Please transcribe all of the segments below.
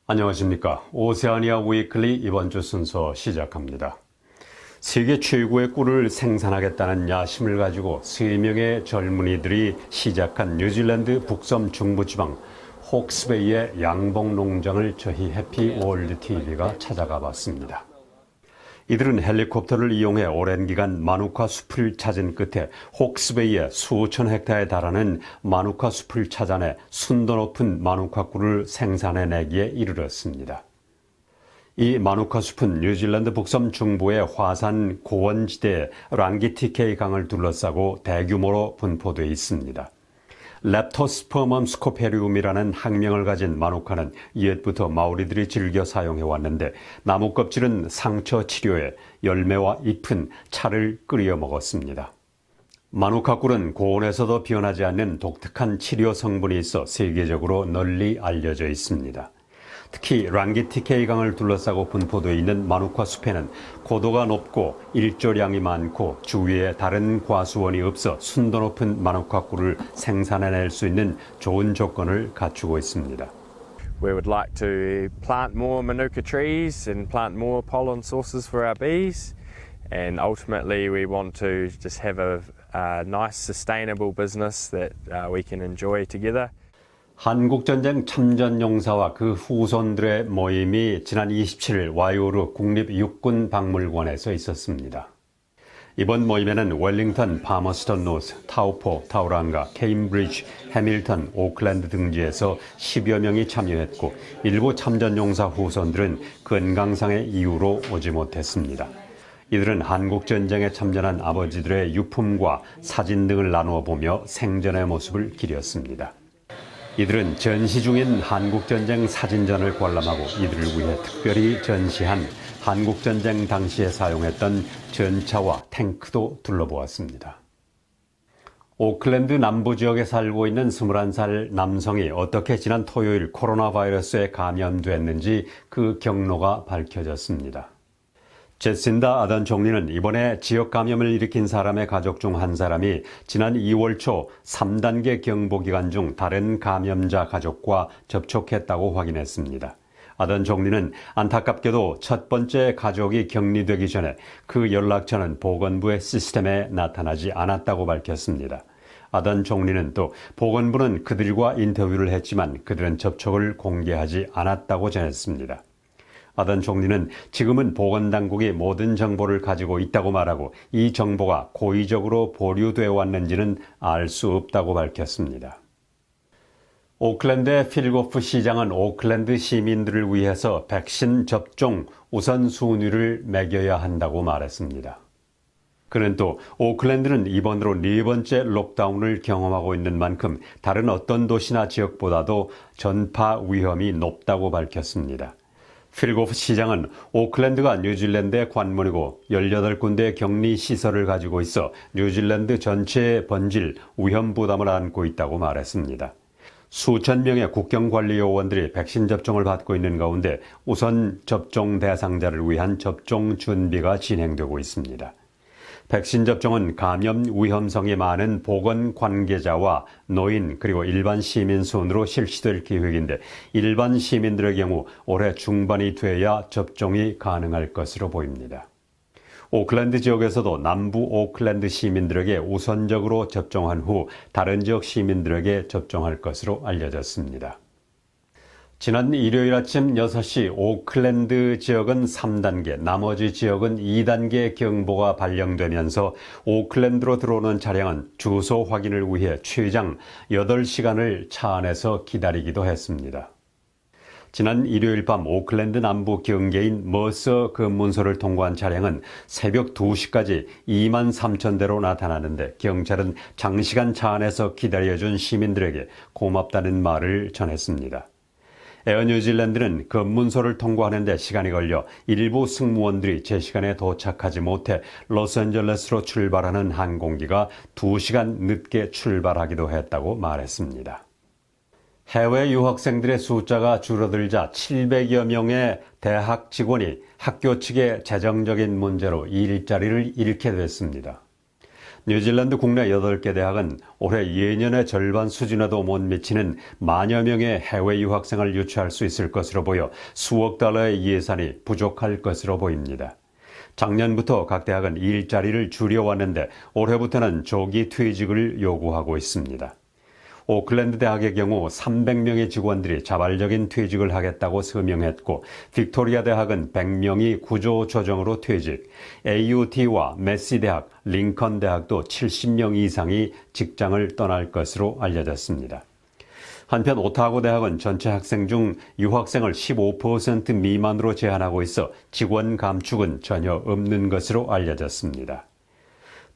안녕하십니까. 오세아니아 위클리 이번 주 순서 시작합니다. 세계 최고의 꿀을 생산하겠다는 야심을 가지고 3명의 젊은이들이 시작한 뉴질랜드 북섬 중부지방 혹스베이의 양봉 농장을 저희 해피월드 TV가 찾아가 봤습니다. 이들은 헬리콥터를 이용해 오랜 기간 마누카 숲을 찾은 끝에 혹스베이의 수천 헥타에 달하는 마누카 숲을 찾아내 순도 높은 마누카 꿀을 생산해내기에 이르렀습니다. 이 마누카 숲은 뉴질랜드 북섬 중부의 화산 고원지대에 랑기티케이 강을 둘러싸고 대규모로 분포되어 있습니다. 렙토스퍼멈 스코페리움이라는 학명을 가진 마누카는 옛부터 마오리들이 즐겨 사용해왔는데 나무 껍질은 상처 치료에 열매와 잎은 차를 끓여 먹었습니다. 마누카 꿀은 고온에서도 변하지 않는 독특한 치료 성분이 있어 세계적으로 널리 알려져 있습니다. 특히 랑기티케이 강을 둘러싸고 분포되어 있는 마누카 숲에는 고도가 높고 일조량이 많고 주위에 다른 과수원이 없어 순도 높은 마누카 꿀을 생산해낼 수 있는 좋은 조건을 갖추고 있습니다. We would like to plant more manuka trees and plant more pollen sources for our bees, and ultimately we want to just have a nice sustainable business that we can enjoy together. 한국전쟁 참전용사와 그 후손들의 모임이 지난 27일 와이오루 국립육군박물관에서 있었습니다. 이번 모임에는 웰링턴, 파머스턴 노스, 타우포, 타우랑가, 케임브리지, 해밀턴, 오클랜드 등지에서 10여 명이 참여했고 일부 참전용사 후손들은 건강상의 이유로 오지 못했습니다. 이들은 한국전쟁에 참전한 아버지들의 유품과 사진 등을 나누어 보며 생전의 모습을 기렸습니다. 이들은 전시 중인 한국전쟁 사진전을 관람하고 이들을 위해 특별히 전시한 한국전쟁 당시에 사용했던 전차와 탱크도 둘러보았습니다. 오클랜드 남부 지역에 살고 있는 21살 남성이 어떻게 지난 토요일 코로나 바이러스에 감염됐는지 그 경로가 밝혀졌습니다. 제신다 아던 총리는 이번에 지역 감염을 일으킨 사람의 가족 중 한 사람이 지난 2월 초 3단계 경보 기간 중 다른 감염자 가족과 접촉했다고 확인했습니다. 아던 총리는 안타깝게도 첫 번째 가족이 격리되기 전에 그 연락처는 보건부의 시스템에 나타나지 않았다고 밝혔습니다. 아던 총리는 또 보건부는 그들과 인터뷰를 했지만 그들은 접촉을 공개하지 않았다고 전했습니다. 아던 총리는 지금은 보건당국이 모든 정보를 가지고 있다고 말하고 이 정보가 고의적으로 보류되어 왔는지는 알 수 없다고 밝혔습니다. 오클랜드의 필고프 시장은 오클랜드 시민들을 위해서 백신 접종 우선순위를 매겨야 한다고 말했습니다. 그는 또 오클랜드는 이번으로 4번째 록다운을 경험하고 있는 만큼 다른 어떤 도시나 지역보다도 전파 위험이 높다고 밝혔습니다. 필고프 시장은 오클랜드가 뉴질랜드의 관문이고 18군데의 격리시설을 가지고 있어 뉴질랜드 전체의 번질 위험 부담을 안고 있다고 말했습니다. 수천 명의 국경관리요원들이 백신 접종을 받고 있는 가운데 우선 접종 대상자를 위한 접종 준비가 진행되고 있습니다. 백신 접종은 감염 위험성이 많은 보건 관계자와 노인 그리고 일반 시민 순으로 실시될 계획인데 일반 시민들의 경우 올해 중반이 돼야 접종이 가능할 것으로 보입니다. 오클랜드 지역에서도 남부 오클랜드 시민들에게 우선적으로 접종한 후 다른 지역 시민들에게 접종할 것으로 알려졌습니다. 지난 일요일 아침 6시 오클랜드 지역은 3단계, 나머지 지역은 2단계 경보가 발령되면서 오클랜드로 들어오는 차량은 주소 확인을 위해 최장 8시간을 차 안에서 기다리기도 했습니다. 지난 일요일 밤 오클랜드 남부 경계인 머서 검문소를 통과한 차량은 새벽 2시까지 2만 3천 대로 나타나는데 경찰은 장시간 차 안에서 기다려준 시민들에게 고맙다는 말을 전했습니다. 에어 뉴질랜드는 검문소를 통과하는 데 시간이 걸려 일부 승무원들이 제 시간에 도착하지 못해 로스앤젤레스로 출발하는 항공기가 2시간 늦게 출발하기도 했다고 말했습니다. 해외 유학생들의 숫자가 줄어들자 700여 명의 대학 직원이 학교 측의 재정적인 문제로 일자리를 잃게 됐습니다. 뉴질랜드 국내 8개 대학은 올해 예년의 절반 수준에도 못 미치는 만여 명의 해외 유학생을 유치할 수 있을 것으로 보여 수억 달러의 예산이 부족할 것으로 보입니다. 작년부터 각 대학은 일자리를 줄여왔는데 올해부터는 조기 퇴직을 요구하고 있습니다. 오클랜드 대학의 경우 300명의 직원들이 자발적인 퇴직을 하겠다고 서명했고 빅토리아 대학은 100명이 구조조정으로 퇴직, AUT와 메시 대학, 링컨 대학도 70명 이상이 직장을 떠날 것으로 알려졌습니다. 한편 오타고 대학은 전체 학생 중 유학생을 15% 미만으로 제한하고 있어 직원 감축은 전혀 없는 것으로 알려졌습니다.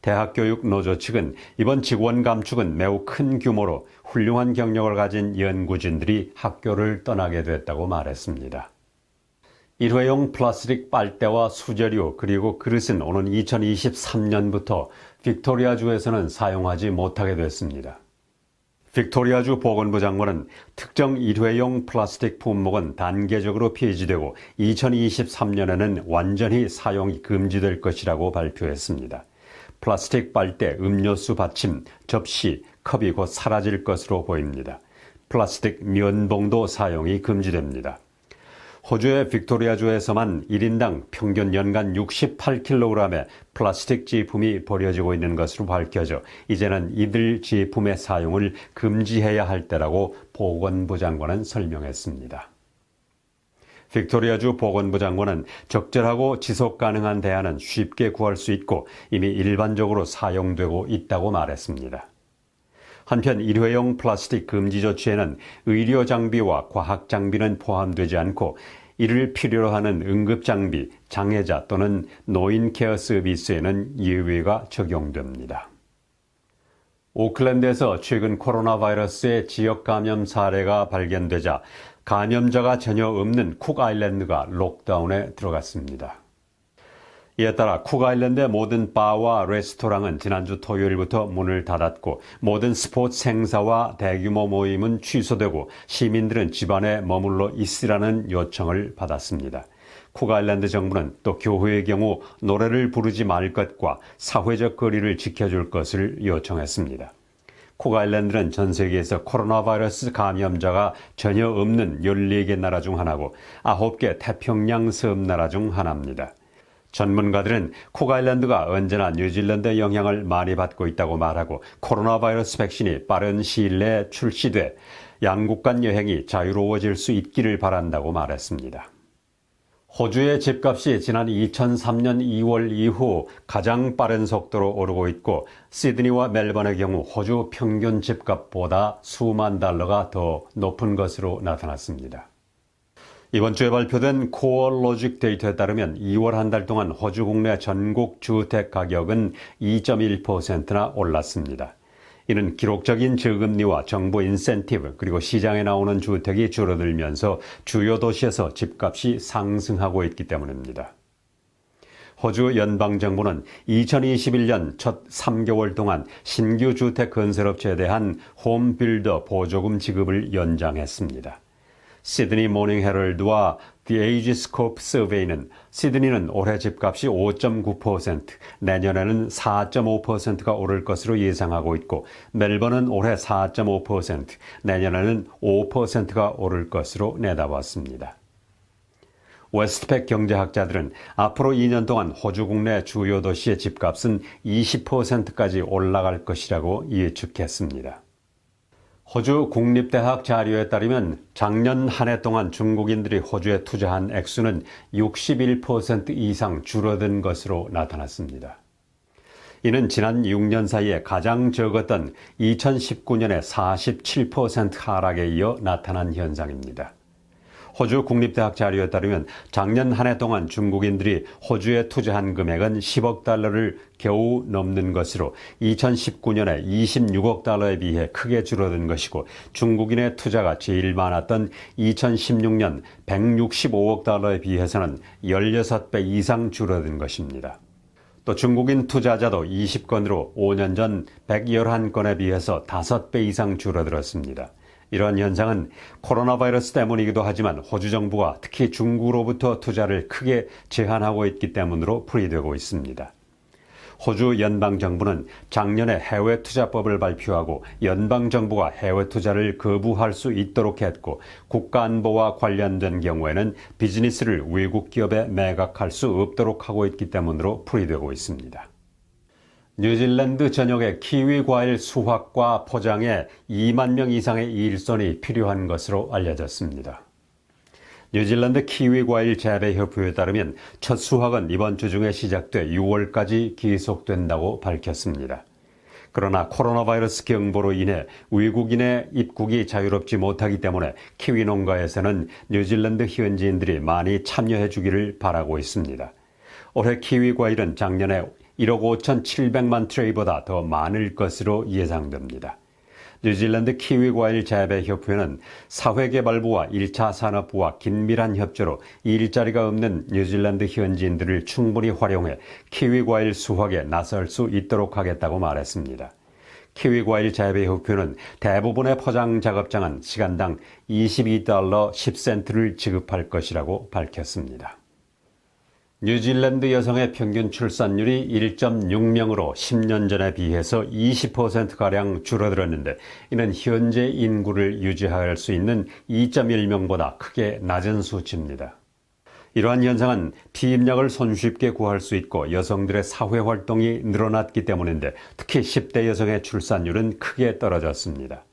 대학교육 노조 측은 이번 직원 감축은 매우 큰 규모로 훌륭한 경력을 가진 연구진들이 학교를 떠나게 됐다고 말했습니다. 일회용 플라스틱 빨대와 수저류 그리고 그릇은 오는 2023년부터 빅토리아주에서는 사용하지 못하게 됐습니다. 빅토리아주 보건부 장관은 특정 일회용 플라스틱 품목은 단계적으로 폐지되고 2023년에는 완전히 사용이 금지될 것이라고 발표했습니다. 플라스틱 빨대, 음료수 받침, 접시, 컵이 곧 사라질 것으로 보입니다. 플라스틱 면봉도 사용이 금지됩니다. 호주의 빅토리아주에서만 1인당 평균 연간 68kg의 플라스틱 제품이 버려지고 있는 것으로 밝혀져 이제는 이들 제품의 사용을 금지해야 할 때라고 보건부 장관은 설명했습니다. 빅토리아주 보건부 장관은 적절하고 지속 가능한 대안은 쉽게 구할 수 있고 이미 일반적으로 사용되고 있다고 말했습니다. 한편 일회용 플라스틱 금지 조치에는 의료 장비와 과학 장비는 포함되지 않고 이를 필요로 하는 응급 장비, 장애자 또는 노인 케어 서비스에는 예외가 적용됩니다. 오클랜드에서 최근 코로나 바이러스의 지역 감염 사례가 발견되자 감염자가 전혀 없는 쿡아일랜드가 록다운에 들어갔습니다. 이에 따라 쿡아일랜드의 모든 바와 레스토랑은 지난주 토요일부터 문을 닫았고 모든 스포츠 행사와 대규모 모임은 취소되고 시민들은 집안에 머물러 있으라는 요청을 받았습니다. 쿡아일랜드 정부는 또 교회의 경우 노래를 부르지 말 것과 사회적 거리를 지켜줄 것을 요청했습니다. 쿡아일랜드는 전 세계에서 코로나 바이러스 감염자가 전혀 없는 14개 나라 중 하나고 9개 태평양 섬나라 중 하나입니다. 전문가들은 쿡아일랜드가 언제나 뉴질랜드의 영향을 많이 받고 있다고 말하고 코로나 바이러스 백신이 빠른 시일 내에 출시돼 양국 간 여행이 자유로워질 수 있기를 바란다고 말했습니다. 호주의 집값이 지난 2003년 2월 이후 가장 빠른 속도로 오르고 있고 시드니와 멜번의 경우 호주 평균 집값보다 수만 달러가 더 높은 것으로 나타났습니다. 이번 주에 발표된 코어로직 데이터에 따르면 2월 한 달 동안 호주 국내 전국 주택 가격은 2.1%나 올랐습니다. 이는 기록적인 저금리와 정부 인센티브 그리고 시장에 나오는 주택이 줄어들면서 주요 도시에서 집값이 상승하고 있기 때문입니다. 호주 연방정부는 2021년 첫 3개월 동안 신규 주택 건설업체에 대한 홈빌더 보조금 지급을 연장했습니다. 시드니 모닝 헤럴드와 The Agescope 서베이는 시드니는 올해 집값이 5.9%, 내년에는 4.5%가 오를 것으로 예상하고 있고 멜번은 올해 4.5%, 내년에는 5%가 오를 것으로 내다봤습니다. 웨스트팩 경제학자들은 앞으로 2년 동안 호주 국내 주요 도시의 집값은 20%까지 올라갈 것이라고 예측했습니다. 호주 국립대학 자료에 따르면 작년 한 해 동안 중국인들이 호주에 투자한 액수는 61% 이상 줄어든 것으로 나타났습니다. 이는 지난 6년 사이에 가장 적었던 2019년의 47% 하락에 이어 나타난 현상입니다. 호주 국립대학 자료에 따르면 작년 한 해 동안 중국인들이 호주에 투자한 금액은 10억 달러를 겨우 넘는 것으로 2019년에 26억 달러에 비해 크게 줄어든 것이고 중국인의 투자가 제일 많았던 2016년 165억 달러에 비해서는 16배 이상 줄어든 것입니다. 또 중국인 투자자도 20건으로 5년 전 111건에 비해서 5배 이상 줄어들었습니다. 이러한 현상은 코로나 바이러스 때문이기도 하지만 호주 정부가 특히 중국으로부터 투자를 크게 제한하고 있기 때문으로 풀이되고 있습니다. 호주 연방정부는 작년에 해외투자법을 발표하고 연방정부가 해외투자를 거부할 수 있도록 했고 국가안보와 관련된 경우에는 비즈니스를 외국 기업에 매각할 수 없도록 하고 있기 때문으로 풀이되고 있습니다. 뉴질랜드 전역의 키위 과일 수확과 포장에 2만 명 이상의 일손이 필요한 것으로 알려졌습니다. 뉴질랜드 키위 과일 재배협회에 따르면 첫 수확은 이번 주 중에 시작돼 6월까지 계속된다고 밝혔습니다. 그러나 코로나 바이러스 경보로 인해 외국인의 입국이 자유롭지 못하기 때문에 키위 농가에서는 뉴질랜드 현지인들이 많이 참여해 주기를 바라고 있습니다. 올해 키위 과일은 작년에 1억 5,700만 트레이보다 더 많을 것으로 예상됩니다. 뉴질랜드 키위 과일 재배협회는 사회개발부와 1차 산업부와 긴밀한 협조로 일자리가 없는 뉴질랜드 현지인들을 충분히 활용해 키위 과일 수확에 나설 수 있도록 하겠다고 말했습니다. 키위 과일 재배협회는 대부분의 포장 작업장은 시간당 $22 10센트를 지급할 것이라고 밝혔습니다. 뉴질랜드 여성의 평균 출산율이 1.6명으로 10년 전에 비해서 20%가량 줄어들었는데 이는 현재 인구를 유지할 수 있는 2.1명보다 크게 낮은 수치입니다. 이러한 현상은 피임약을 손쉽게 구할 수 있고 여성들의 사회활동이 늘어났기 때문인데 특히 10대 여성의 출산율은 크게 떨어졌습니다.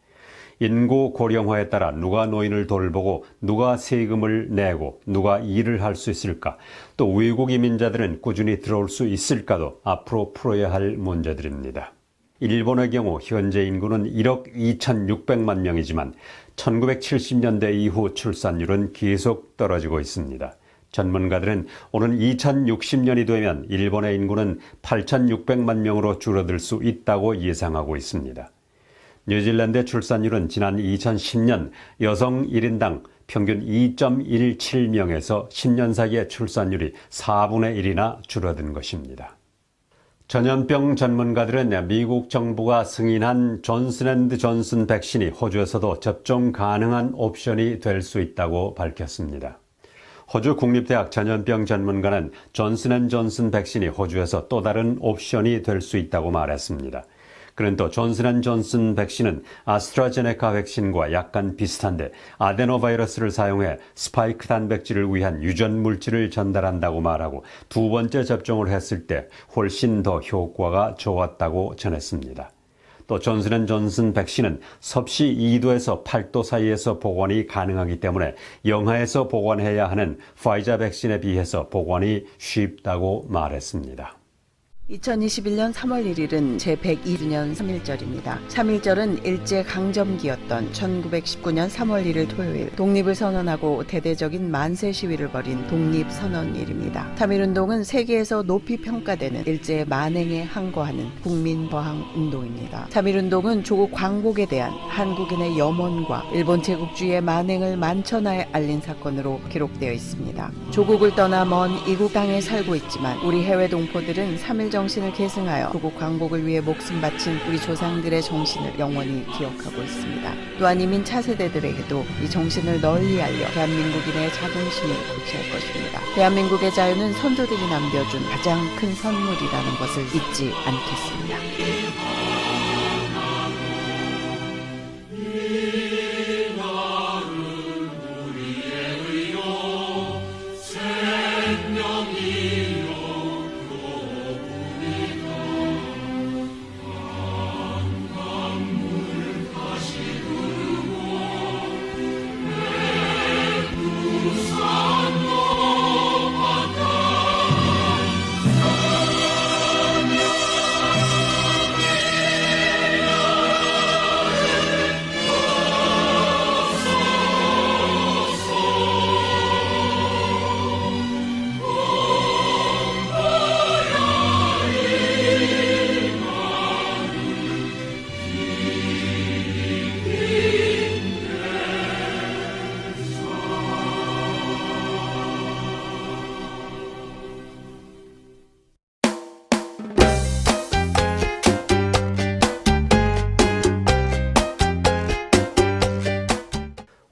인구 고령화에 따라 누가 노인을 돌보고 누가 세금을 내고 누가 일을 할 수 있을까, 또 외국 이민자들은 꾸준히 들어올 수 있을까도 앞으로 풀어야 할 문제들입니다. 일본의 경우 현재 인구는 1억 2,600만 명이지만 1970년대 이후 출산율은 계속 떨어지고 있습니다. 전문가들은 오는 2060년이 되면 일본의 인구는 8,600만 명으로 줄어들 수 있다고 예상하고 있습니다. 뉴질랜드의 출산율은 지난 2010년 여성 1인당 평균 2.17명에서 10년 사이의 출산율이 4분의 1이나 줄어든 것입니다. 전염병 전문가들은 미국 정부가 승인한 존슨앤존슨 백신이 호주에서도 접종 가능한 옵션이 될 수 있다고 밝혔습니다. 호주 국립대학 전염병 전문가는 존슨앤존슨 백신이 호주에서 또 다른 옵션이 될 수 있다고 말했습니다. 그는 또 존슨앤존슨 백신은 아스트라제네카 백신과 약간 비슷한데 아데노바이러스를 사용해 스파이크 단백질을 위한 유전 물질을 전달한다고 말하고 두 번째 접종을 했을 때 훨씬 더 효과가 좋았다고 전했습니다. 또 존슨앤존슨 백신은 섭씨 2도에서 8도 사이에서 보관이 가능하기 때문에 영하에서 보관해야 하는 파이자 백신에 비해서 보관이 쉽다고 말했습니다. 2021년 3월 1일은 제102주년 3.1절입니다. 3.1절은 일제강점기였던 1919년 3월 1일 토요일 독립을 선언하고 대대적인 만세 시위를 벌인 독립선언일입니다. 3.1운동은 세계에서 높이 평가되는 일제의 만행에 항거하는 국민저항운동입니다. 3.1운동은 조국 광복에 대한 한국인의 염원과 일본 제국주의의 만행을 만천하에 알린 사건으로 기록되어 있습니다. 조국을 떠나 먼 이국 땅에 살고 있지만 우리 해외 동포들은 3.1 정신을 계승하여 조국 광복을 위해 목숨 바친 우리 조상들의 정신을 영원히 기억하고 있습니다. 또한 이민 차세대들에게도 이 정신을 널리 알려 대한민국인의 자긍심을 고취할 것입니다. 대한민국의 자유는 선조들이 남겨준 가장 큰 선물이라는 것을 잊지 않겠습니다.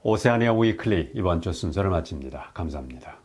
오세아니아 위클리 이번 주 순서를 마칩니다. 감사합니다.